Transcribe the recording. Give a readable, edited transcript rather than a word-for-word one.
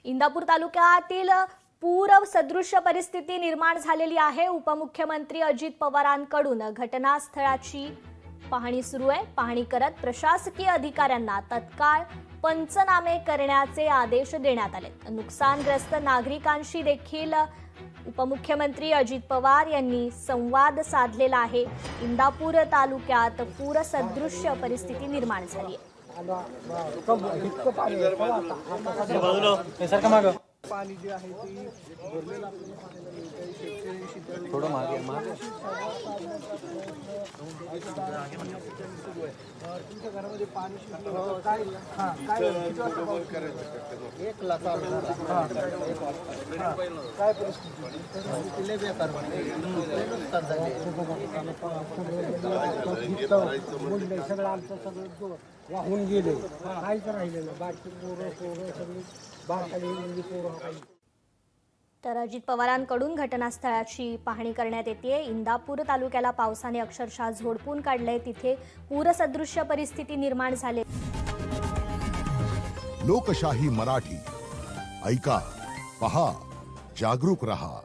इंदापूर तालुक्यातील पूर सदृश परिस्थिती निर्माण झालेली आहे। उपमुख्यमंत्री अजित पवारांकडून घटनास्थळाची पाहणी सुरू आहे। पाहणी करत प्रशासकीय अधिकाऱ्यांना तत्काळ पंचनामे करण्याचे आदेश देण्यात आले। नुकसानग्रस्त नागरिकांशी देखील उपमुख्यमंत्री अजित पवार यांनी संवाद साधलेला आहे। इंदापूर तालुक्यात पूर सदृश परिस्थिती निर्माण झाली आहे। पाणी जे आहे ते भरलेलं थोडं मागे तुमच्या घरामध्ये पाणी शिरलं काय काय परिस्थिती लय बेकार सगळं आमचं सगळं वाहून गेले काहीच राहिलेलं बाकी पोरं सगळी बारकाली पोरं। तर अजित पवारांकडून घटनास्थळाची पाहणी करण्यात येते। इंदापूर तालुक्याला पावसाने अक्षरशः झोडपून काढले। तिथे पूरसदृश्य परिस्थिती निर्माण झाली। लोकशाही मराठी ऐका, पहा, जागरूक रहा।